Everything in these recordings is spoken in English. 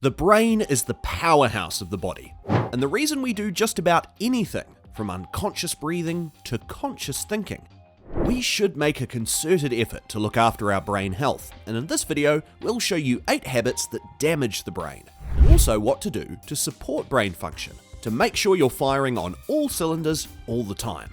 The brain is the powerhouse of the body, and the reason we do just about anything, from unconscious breathing to conscious thinking. We should make a concerted effort to look after our brain health, and in this video, we'll show you 8 habits that damage the brain, and also what to do to support brain function, to make sure you're firing on all cylinders all the time.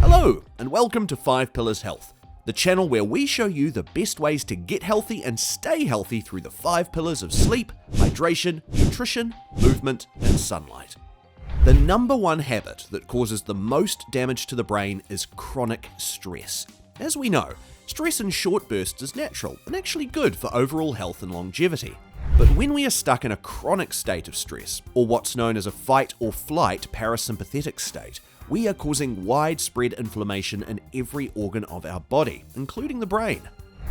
Hello, and welcome to 5 Pillars Health, the channel where we show you the best ways to get healthy and stay healthy through the 5 pillars of sleep, hydration, nutrition, movement, and sunlight. The number one habit that causes the most damage to the brain is chronic stress. As we know, stress in short bursts is natural and actually good for overall health and longevity. But when we are stuck in a chronic state of stress, or what's known as a fight or flight parasympathetic state, we are causing widespread inflammation in every organ of our body, including the brain.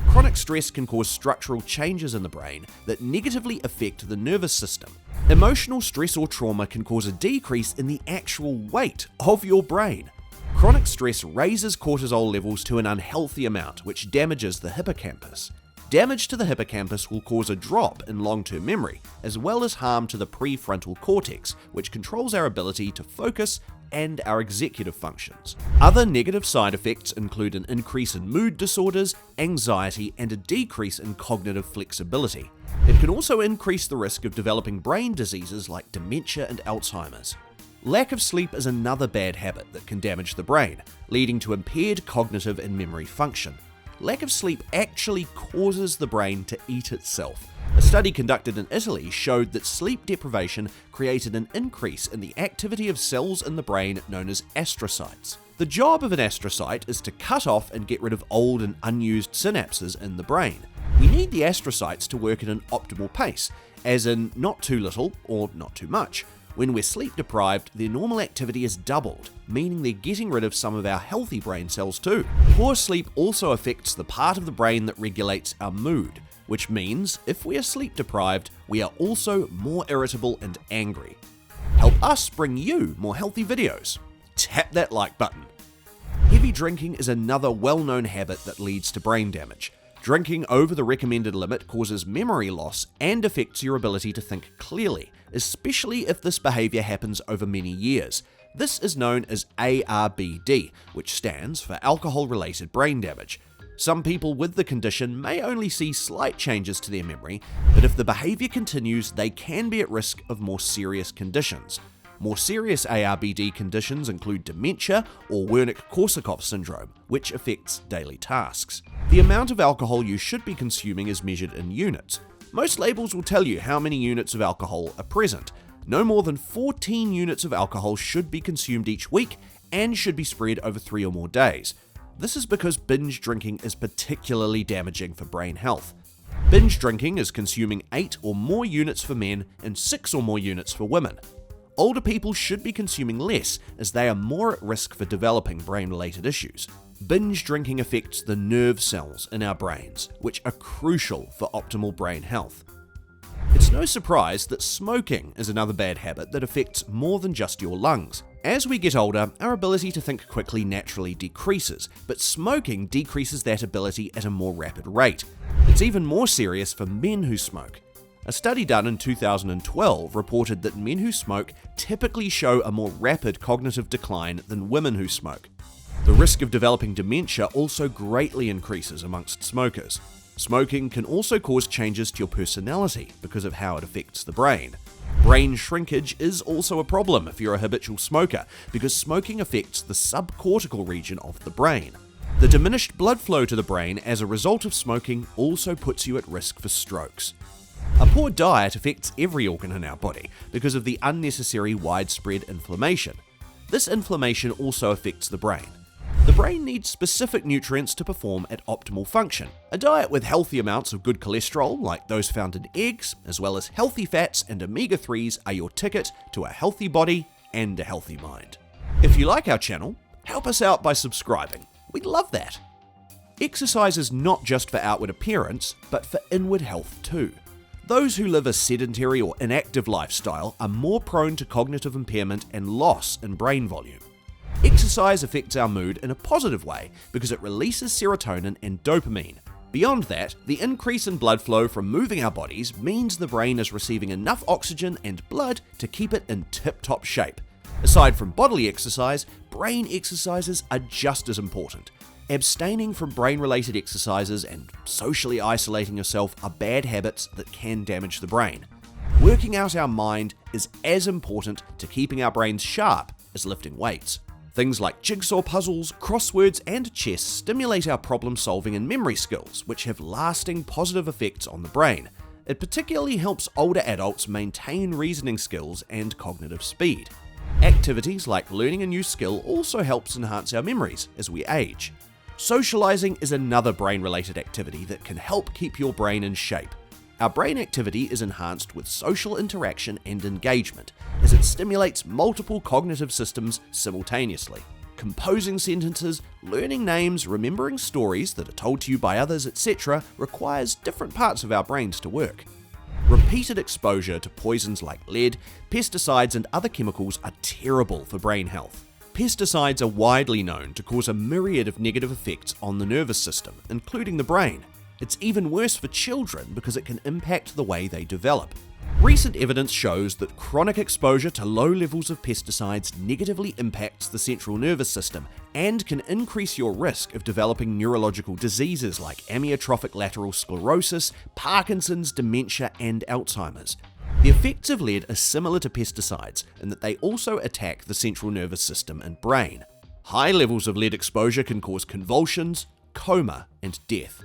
Chronic stress can cause structural changes in the brain that negatively affect the nervous system. Emotional stress or trauma can cause a decrease in the actual weight of your brain. Chronic stress raises cortisol levels to an unhealthy amount, which damages the hippocampus. Damage to the hippocampus will cause a drop in long-term memory, as well as harm to the prefrontal cortex, which controls our ability to focus and our executive functions. Other negative side effects include an increase in mood disorders, anxiety, and a decrease in cognitive flexibility. It can also increase the risk of developing brain diseases like dementia and Alzheimer's. Lack of sleep is another bad habit that can damage the brain, leading to impaired cognitive and memory function. Lack of sleep actually causes the brain to eat itself. A study conducted in Italy showed that sleep deprivation created an increase in the activity of cells in the brain known as astrocytes. The job of an astrocyte is to cut off and get rid of old and unused synapses in the brain. We need the astrocytes to work at an optimal pace, as in not too little or not too much. When we're sleep deprived, their normal activity is doubled, meaning they're getting rid of some of our healthy brain cells too. Poor sleep also affects the part of the brain that regulates our mood, which means if we are sleep deprived, we are also more irritable and angry. Help us bring you more healthy videos. Tap that like button. Heavy drinking is another well-known habit that leads to brain damage. Drinking over the recommended limit causes memory loss and affects your ability to think clearly, especially if this behaviour happens over many years. This is known as ARBD, which stands for alcohol-related brain damage. Some people with the condition may only see slight changes to their memory, but if the behaviour continues, they can be at risk of more serious conditions. More serious ARBD conditions include dementia or Wernicke-Korsakoff syndrome, which affects daily tasks. The amount of alcohol you should be consuming is measured in units. Most labels will tell you how many units of alcohol are present. No more than 14 units of alcohol should be consumed each week and should be spread over 3 or more days. This is because binge drinking is particularly damaging for brain health. Binge drinking is consuming 8 or more units for men and 6 or more units for women. Older people should be consuming less, as they are more at risk for developing brain-related issues. Binge drinking affects the nerve cells in our brains, which are crucial for optimal brain health. It's no surprise that smoking is another bad habit that affects more than just your lungs. As we get older, our ability to think quickly naturally decreases, but smoking decreases that ability at a more rapid rate. It's even more serious for men who smoke. A study done in 2012 reported that men who smoke typically show a more rapid cognitive decline than women who smoke. The risk of developing dementia also greatly increases amongst smokers. Smoking can also cause changes to your personality because of how it affects the brain. Brain shrinkage is also a problem if you're a habitual smoker, because smoking affects the subcortical region of the brain. The diminished blood flow to the brain as a result of smoking also puts you at risk for strokes. A poor diet affects every organ in our body because of the unnecessary widespread inflammation. This inflammation also affects the brain. The brain needs specific nutrients to perform at optimal function. A diet with healthy amounts of good cholesterol, like those found in eggs, as well as healthy fats and omega-3s are your ticket to a healthy body and a healthy mind. If you like our channel, help us out by subscribing. We'd love that. Exercise is not just for outward appearance, but for inward health too. Those who live a sedentary or inactive lifestyle are more prone to cognitive impairment and loss in brain volume. Exercise affects our mood in a positive way because it releases serotonin and dopamine. Beyond that, the increase in blood flow from moving our bodies means the brain is receiving enough oxygen and blood to keep it in tip-top shape. Aside from bodily exercise, brain exercises are just as important. Abstaining from brain-related exercises and socially isolating yourself are bad habits that can damage the brain. Working out our mind is as important to keeping our brains sharp as lifting weights. Things like jigsaw puzzles, crosswords, and chess stimulate our problem-solving and memory skills, which have lasting positive effects on the brain. It particularly helps older adults maintain reasoning skills and cognitive speed. Activities like learning a new skill also helps enhance our memories as we age. Socializing is another brain-related activity that can help keep your brain in shape. Our brain activity is enhanced with social interaction and engagement, as it stimulates multiple cognitive systems simultaneously. Composing sentences, learning names, remembering stories that are told to you by others, etc. requires different parts of our brains to work. Repeated exposure to poisons like lead, pesticides, and other chemicals are terrible for brain health. Pesticides are widely known to cause a myriad of negative effects on the nervous system, including the brain. It's even worse for children because it can impact the way they develop. Recent evidence shows that chronic exposure to low levels of pesticides negatively impacts the central nervous system and can increase your risk of developing neurological diseases like amyotrophic lateral sclerosis, Parkinson's, dementia, and Alzheimer's. The effects of lead are similar to pesticides in that they also attack the central nervous system and brain. High levels of lead exposure can cause convulsions, coma, and death.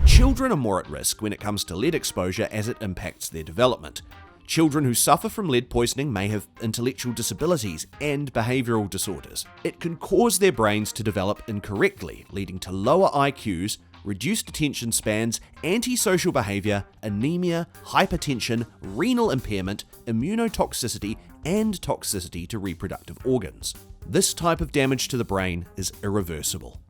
Children are more at risk when it comes to lead exposure as it impacts their development. Children who suffer from lead poisoning may have intellectual disabilities and behavioural disorders. It can cause their brains to develop incorrectly, leading to lower IQs, reduced attention spans, antisocial behaviour, anemia, hypertension, renal impairment, immunotoxicity, and toxicity to reproductive organs. This type of damage to the brain is irreversible.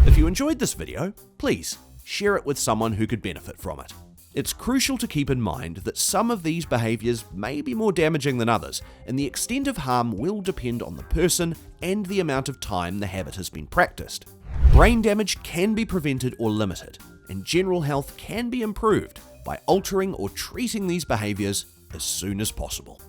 If you enjoyed this video, please share it with someone who could benefit from it. It's crucial to keep in mind that some of these behaviours may be more damaging than others, and the extent of harm will depend on the person and the amount of time the habit has been practiced. Brain damage can be prevented or limited, and general health can be improved by altering or treating these behaviours as soon as possible.